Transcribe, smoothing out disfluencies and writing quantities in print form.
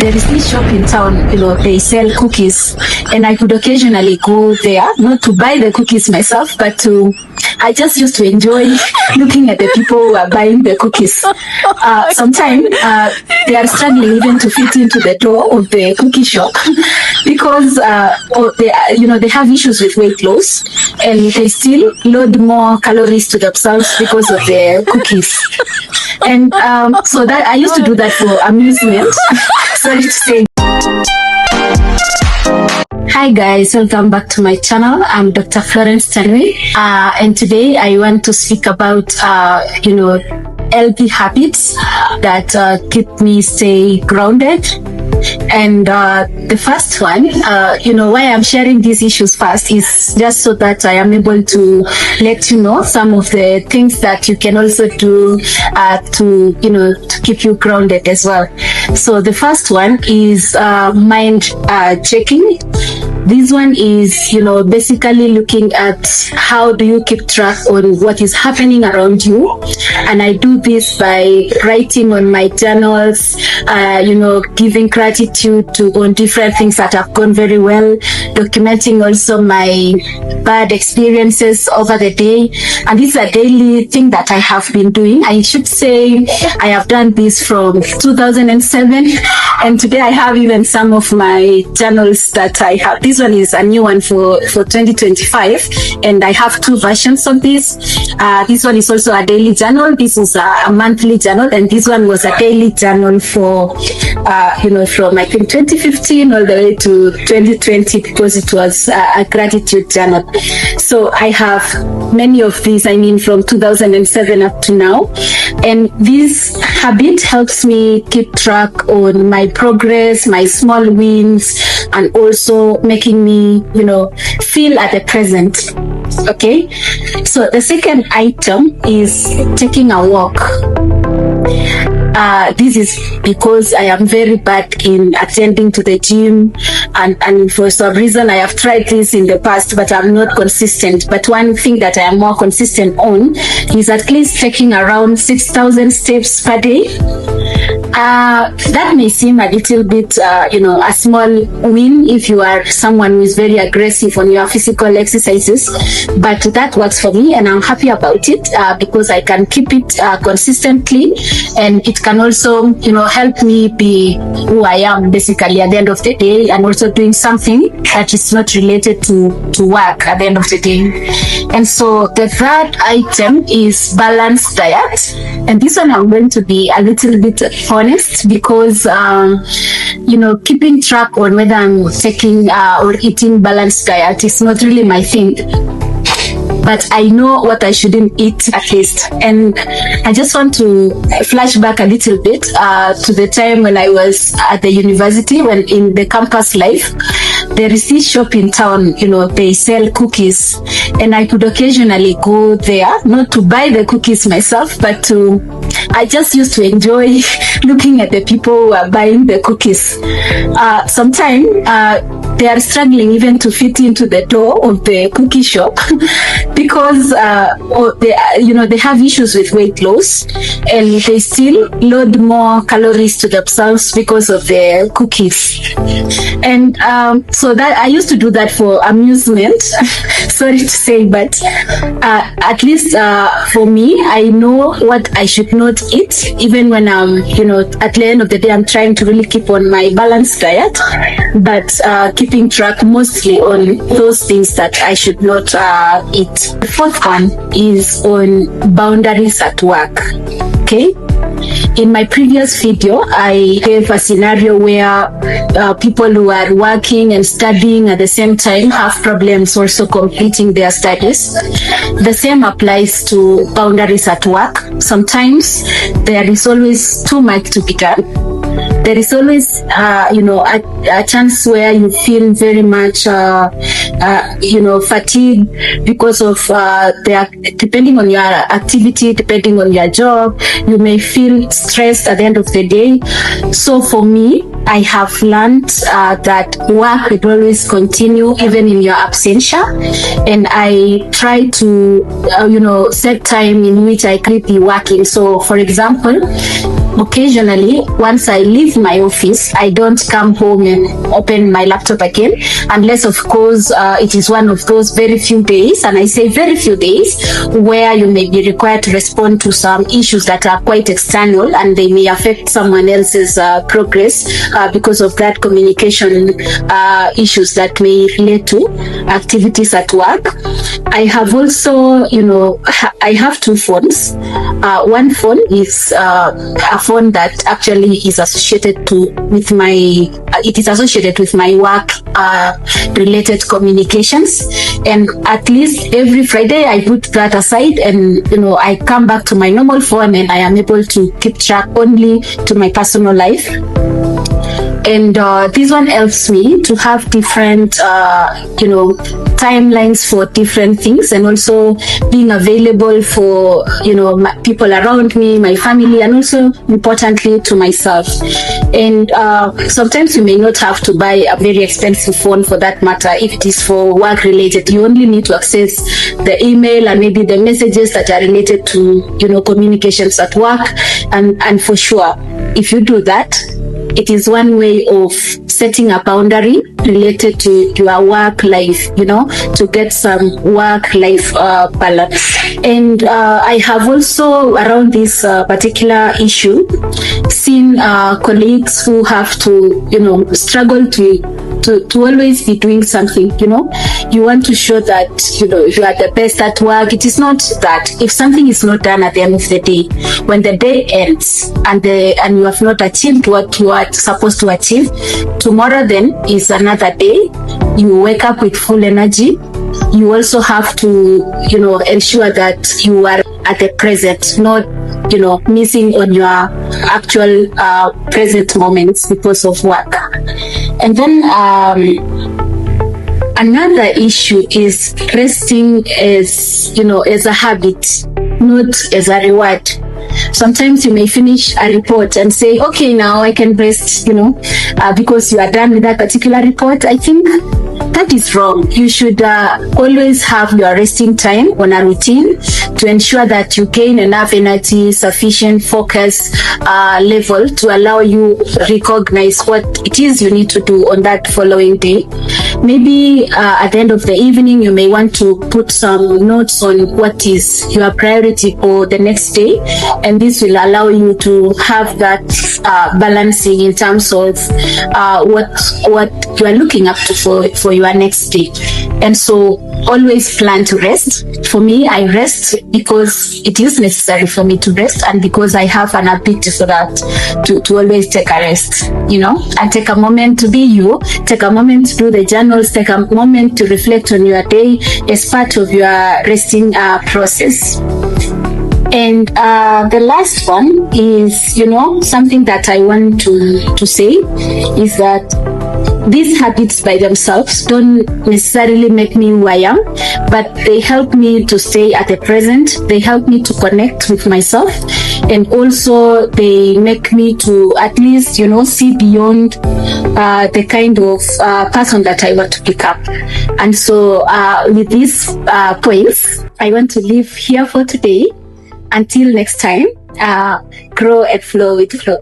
there is this shop in town, they sell cookies, and I could occasionally go there, not to buy the cookies myself, but I just used to enjoy looking at the people who are buying the cookies. Sometimes they are struggling even to fit into the door of the cookie shop because they have issues with weight loss, and they still load more calories to themselves because of the cookies. And so that I used to do that for amusement. Sorry to say. Hi guys, welcome back to my channel. I'm Dr. Florencetanui, and today I want to speak about healthy habits that keep me stay grounded. And the first one, why I'm sharing these issues first is just so that I am able to let you know some of the things that you can also do to keep you grounded as well. So the first one is mind checking. This one is, basically looking at how do you keep track on what is happening around you. And I do this by writing on my journals, giving gratitude on different things that have gone very well, documenting also my bad experiences over the day. And this is a daily thing that I have been doing. I should say I have done this from 2007, and today I have even some of my journals that I have. This one is a new one for 2025, and I have two versions of this. This one is also a daily journal. This is a monthly journal, and this one was a daily journal for from I think 2015 all the way to 2020, because it was a gratitude journal. So I have many of these, from 2007 up to now, and this habit helps me keep track on my progress, my small wins, and also making me feel at the present. Okay, so the second item is taking a walk. This is because I am very bad in attending to the gym, and for some reason I have tried this in the past, but I'm not consistent. But one thing that I am more consistent on is at least taking around 6,000 steps per day. That may seem a little bit, a small win if you are someone who is very aggressive on your physical exercises, but that works for me, and I'm happy about it because I can keep it consistently, and it can also, help me be who I am basically at the end of the day, and also doing something that is not related to work at the end of the day. And so the third item is balanced diet, and this one I'm going to be a little bit honest because keeping track on whether I'm taking or eating balanced diet is not really my thing, but I know what I shouldn't eat at least. And I just want to flash back a little bit to the time when I was at the university, when in the campus life, there is this shop in town, they sell cookies, and I could occasionally go there, not to buy the cookies myself, but I just used to enjoy looking at the people who are buying the cookies. Sometimes they are struggling even to fit into the door of the cookie shop because they have issues with weight loss, and they still load more calories to themselves because of the cookies. And so that I used to do that for amusement. Sorry to say, but at least for me, I know what I should not eat, even when I'm, at the end of the day, I'm trying to really keep on my balanced diet, but keeping track mostly on those things that I should not eat. The fourth one is on boundaries at work. Okay. In my previous video, I gave a scenario where people who are working and studying at the same time have problems also completing their studies. The same applies to boundaries at work. Sometimes there is always too much to be done. There is always, a chance where you feel very much, fatigued because of depending on your activity, depending on your job, you may feel stressed at the end of the day. So for me, I have learned that work will always continue even in your absentia, and I try to, set time in which I could be working. So, for example, occasionally, once I leave my office, I don't come home and open my laptop again, unless of course it is one of those very few days, and I say very few days, where you may be required to respond to some issues that are quite external and they may affect someone else's progress because of that communication issues that may relate to activities at work. I have also, I have two phones. One phone is a phone that actually is associated with my work related communications, and at least every Friday I put that aside, and I come back to my normal phone and I am able to keep track only to my personal life. And this one helps me to have different timelines for different things, and also being available for people around me, my family, and also importantly to myself. And sometimes you may not have to buy a very expensive phone for that matter. If it is for work related, you only need to access the email and maybe the messages that are related to communications at work. And for sure, if you do that, it is one way of setting a boundary related to your work life, to get some work-life balance. And I have also, around this particular issue, seen colleagues who have to, struggle to always be doing something. You want to show that you are the best at work. It is not that if something is not done at the end of the day, when the day ends and you have not achieved what you are supposed to achieve, tomorrow then is another day. You wake up with full energy. You also have to ensure that you are at the present, not missing on your actual present moments because of work. And then another issue is resting as a habit, not as a reward. Sometimes you may finish a report and say, okay, now I can rest, because you are done with that particular report. I think that is wrong. You should always have your resting time on a routine to ensure that you gain enough energy, sufficient focus level to allow you recognize what it is you need to do on that following day. Maybe at the end of the evening, you may want to put some notes on what is your priority for the next day, and this will allow you to have that balancing in terms of what you are looking up to for your next day. And so always plan to rest. For me, I rest because it is necessary for me to rest, and because I have an ability for that to always take a rest, and take a moment to be you, take a moment to do the journals, take a moment to reflect on your day as part of your resting process. And the last one is, something that I want to say is that these habits by themselves don't necessarily make me who I am, but they help me to stay at the present. They help me to connect with myself, and also they make me to at least, see beyond the kind of person that I want to become. And so with these points, I want to leave here for today. Until next time, grow and flow with flow.